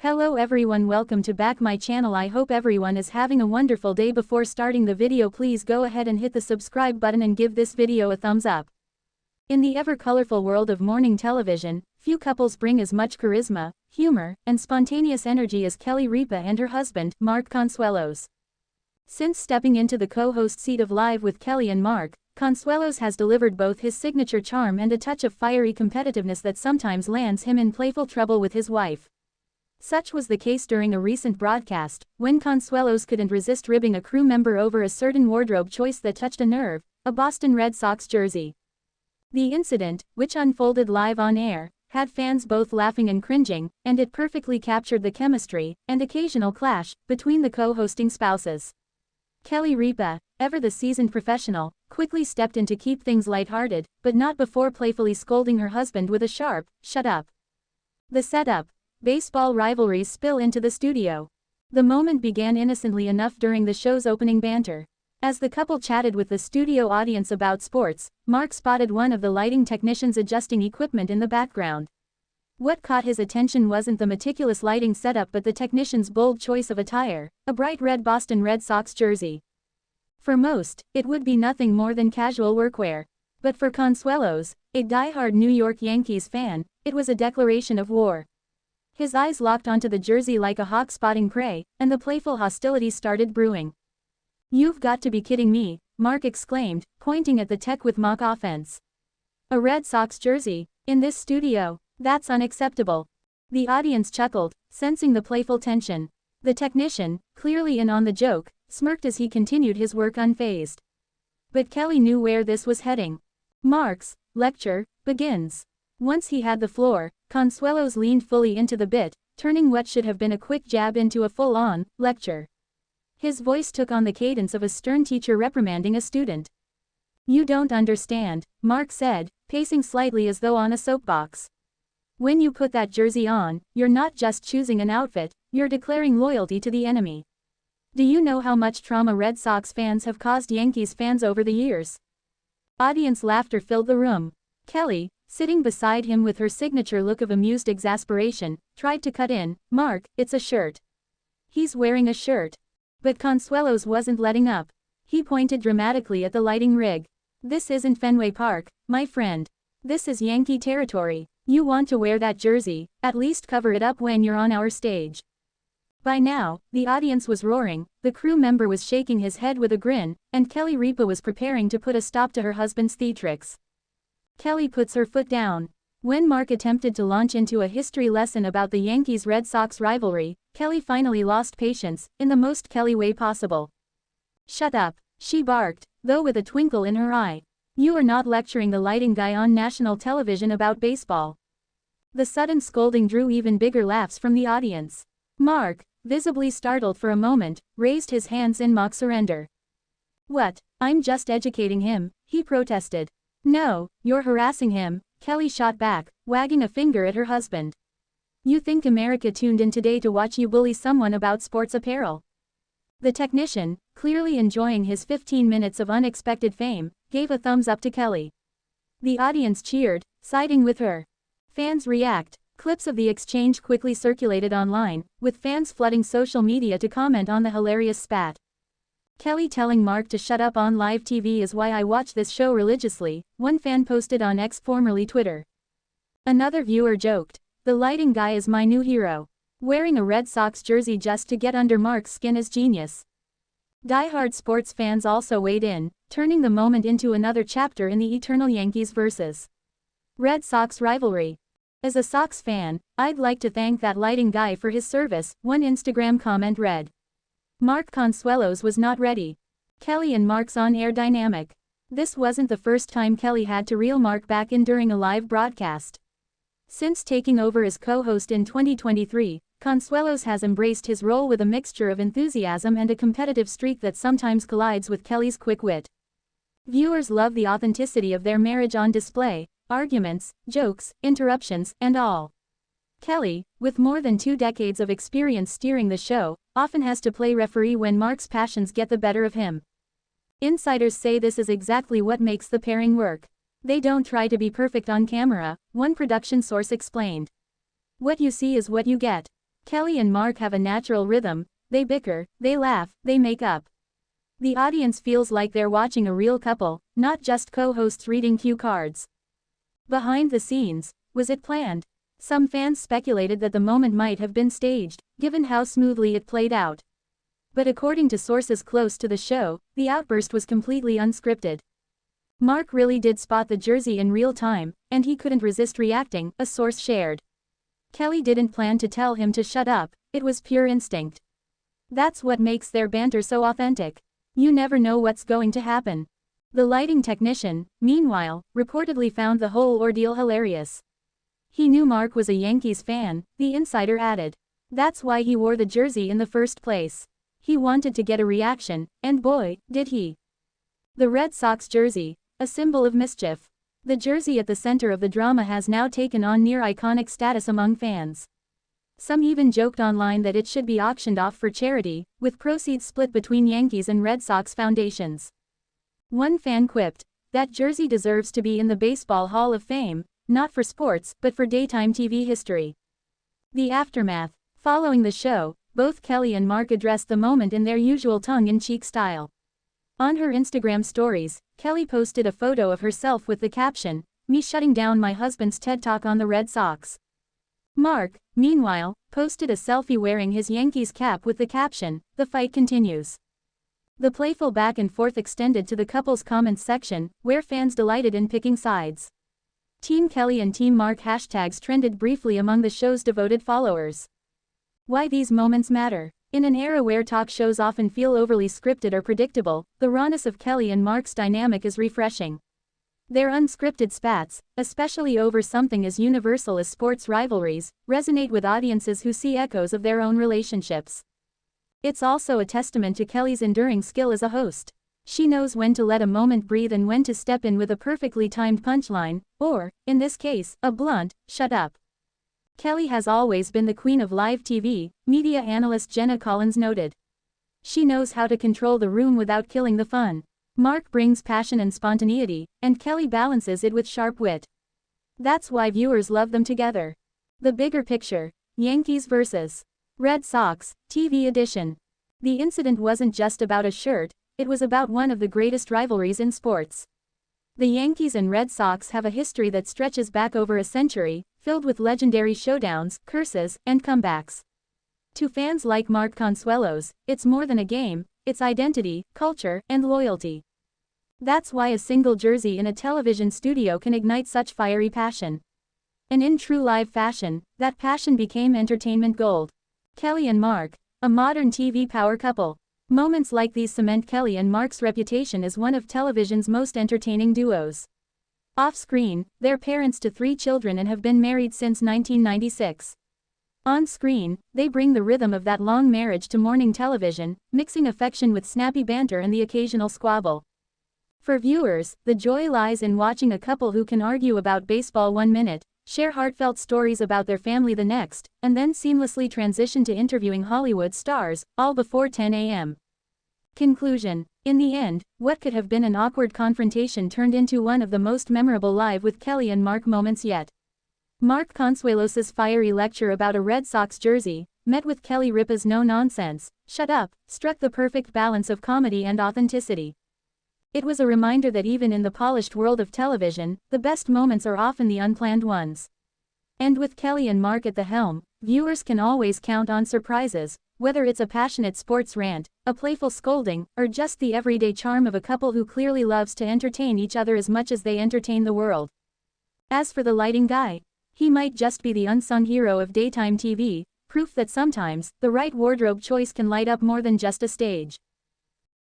Hello everyone, welcome to back my channel. I hope everyone is having a wonderful day. Before starting the video, please go ahead and hit the subscribe button and give this video a thumbs up. In the ever-colorful world of morning television, few couples bring as much charisma, humor, and spontaneous energy as Kelly Ripa and her husband, Mark Consuelos. Since stepping into the co-host seat of Live with Kelly and Mark, Consuelos has delivered both his signature charm and a touch of fiery competitiveness that sometimes lands him in playful trouble with his wife. Such was the case during a recent broadcast, when Consuelos couldn't resist ribbing a crew member over a certain wardrobe choice that touched a nerve, a Boston Red Sox jersey. The incident, which unfolded live on air, had fans both laughing and cringing, and it perfectly captured the chemistry, and occasional clash, between the co-hosting spouses. Kelly Ripa, ever the seasoned professional, quickly stepped in to keep things lighthearted, but not before playfully scolding her husband with a sharp, "Shut up." The setup. Baseball rivalries spill into the studio. The moment began innocently enough during the show's opening banter. As the couple chatted with the studio audience about sports, Mark spotted one of the lighting technicians adjusting equipment in the background. What caught his attention wasn't the meticulous lighting setup but the technician's bold choice of attire, a bright red Boston Red Sox jersey. For most, it would be nothing more than casual workwear. But for Consuelos, a die-hard New York Yankees fan, it was a declaration of war. His eyes locked onto the jersey like a hawk spotting prey, and the playful hostility started brewing. "You've got to be kidding me," Mark exclaimed, pointing at the tech with mock offense. "A Red Sox jersey? In this studio? That's unacceptable." The audience chuckled, sensing the playful tension. The technician, clearly in on the joke, smirked as he continued his work unfazed. But Kelly knew where this was heading. Mark's lecture begins. Once he had the floor, Consuelos leaned fully into the bit, turning what should have been a quick jab into a full-on lecture. His voice took on the cadence of a stern teacher reprimanding a student. "You don't understand," Mark said, pacing slightly as though on a soapbox. "When you put that jersey on, you're not just choosing an outfit, you're declaring loyalty to the enemy. Do you know how much trauma Red Sox fans have caused Yankees fans over the years?" Audience laughter filled the room. Kelly, sitting beside him with her signature look of amused exasperation, tried to cut in, "Mark, it's a shirt. He's wearing a shirt." But Consuelos wasn't letting up. He pointed dramatically at the lighting rig. "This isn't Fenway Park, my friend. This is Yankee territory. You want to wear that jersey, at least cover it up when you're on our stage." By now, the audience was roaring, the crew member was shaking his head with a grin, and Kelly Ripa was preparing to put a stop to her husband's theatrics. Kelly puts her foot down. When Mark attempted to launch into a history lesson about the Yankees-Red Sox rivalry, Kelly finally lost patience, in the most Kelly way possible. "Shut up," she barked, though with a twinkle in her eye. "You are not lecturing the lighting guy on national television about baseball." The sudden scolding drew even bigger laughs from the audience. Mark, visibly startled for a moment, raised his hands in mock surrender. "What? I'm just educating him," he protested. "No, you're harassing him," Kelly shot back, wagging a finger at her husband. "You think America tuned in today to watch you bully someone about sports apparel?" The technician, clearly enjoying his 15 minutes of unexpected fame, gave a thumbs up to Kelly. The audience cheered, siding with her. Fans react. Clips of the exchange quickly circulated online, with fans flooding social media to comment on the hilarious spat. "Kelly telling Mark to shut up on live TV is why I watch this show religiously," one fan posted on X, formerly Twitter. Another viewer joked, "The lighting guy is my new hero. Wearing a Red Sox jersey just to get under Mark's skin is genius." Die-hard sports fans also weighed in, turning the moment into another chapter in the eternal Yankees vs. Red Sox rivalry. "As a Sox fan, I'd like to thank that lighting guy for his service," one Instagram comment read. Mark Consuelos was not ready. Kelly and Mark's on-air dynamic. This wasn't the first time Kelly had to reel Mark back in during a live broadcast. Since taking over as co-host in 2023, Consuelos has embraced his role with a mixture of enthusiasm and a competitive streak that sometimes collides with Kelly's quick wit. Viewers love the authenticity of their marriage on display, arguments, jokes, interruptions, and all. Kelly, with more than 2 decades of experience steering the show, often has to play referee when Mark's passions get the better of him. Insiders say this is exactly what makes the pairing work. They don't try to be perfect on camera, one production source explained. "What you see is what you get." Kelly and Mark have a natural rhythm, they bicker, they laugh, they make up. The audience feels like they're watching a real couple, not just co-hosts reading cue cards. Behind the scenes, was it planned? Some fans speculated that the moment might have been staged, given how smoothly it played out. But according to sources close to the show, the outburst was completely unscripted. Mark really did spot the jersey in real time, and he couldn't resist reacting, a source shared. Kelly didn't plan to tell him to shut up, it was pure instinct. That's what makes their banter so authentic. You never know what's going to happen. The lighting technician, meanwhile, reportedly found the whole ordeal hilarious. He knew Mark was a Yankees fan, the insider added. That's why he wore the jersey in the first place. He wanted to get a reaction, and boy, did he. The Red Sox jersey, a symbol of mischief. The jersey at the center of the drama has now taken on near iconic status among fans. Some even joked online that it should be auctioned off for charity, with proceeds split between Yankees and Red Sox foundations. One fan quipped, "That jersey deserves to be in the Baseball Hall of Fame, not for sports, but for daytime TV history." The aftermath. Following the show, both Kelly and Mark addressed the moment in their usual tongue-in-cheek style. On her Instagram stories, Kelly posted a photo of herself with the caption, "Me shutting down my husband's TED Talk on the Red Sox." Mark, meanwhile, posted a selfie wearing his Yankees cap with the caption, "The fight continues." The playful back and forth extended to the couple's comments section, where fans delighted in picking sides. Team Kelly and Team Mark hashtags trended briefly among the show's devoted followers. Why these moments matter. In an era where talk shows often feel overly scripted or predictable, the rawness of Kelly and Mark's dynamic is refreshing. Their unscripted spats, especially over something as universal as sports rivalries, resonate with audiences who see echoes of their own relationships. It's also a testament to Kelly's enduring skill as a host. She knows when to let a moment breathe and when to step in with a perfectly timed punchline, or, in this case, a blunt, "Shut up." Kelly has always been the queen of live TV, media analyst Jenna Collins noted. She knows how to control the room without killing the fun. Mark brings passion and spontaneity, and Kelly balances it with sharp wit. That's why viewers love them together. The bigger picture. Yankees vs. Red Sox, TV edition. The incident wasn't just about a shirt, it was about one of the greatest rivalries in sports. The Yankees and Red Sox have a history that stretches back over a century, filled with legendary showdowns, curses, and comebacks. To fans like Mark Consuelos, it's more than a game, it's identity, culture, and loyalty. That's why a single jersey in a television studio can ignite such fiery passion. And in true live fashion, that passion became entertainment gold. Kelly and Mark, a modern TV power couple. Moments like these cement Kelly and Mark's reputation as one of television's most entertaining duos. Off-screen, they're parents to 3 children and have been married since 1996. On-screen, they bring the rhythm of that long marriage to morning television, mixing affection with snappy banter and the occasional squabble. For viewers, the joy lies in watching a couple who can argue about baseball 1 minute, share heartfelt stories about their family the next, and then seamlessly transition to interviewing Hollywood stars, all before 10 a.m. Conclusion. In the end, what could have been an awkward confrontation turned into one of the most memorable Live with Kelly and Mark moments yet. Mark Consuelos's fiery lecture about a Red Sox jersey, met with Kelly Ripa's no-nonsense, "Shut up," struck the perfect balance of comedy and authenticity. It was a reminder that even in the polished world of television, the best moments are often the unplanned ones. And with Kelly and Mark at the helm, viewers can always count on surprises, whether it's a passionate sports rant, a playful scolding, or just the everyday charm of a couple who clearly loves to entertain each other as much as they entertain the world. As for the lighting guy, he might just be the unsung hero of daytime TV, proof that sometimes, the right wardrobe choice can light up more than just a stage.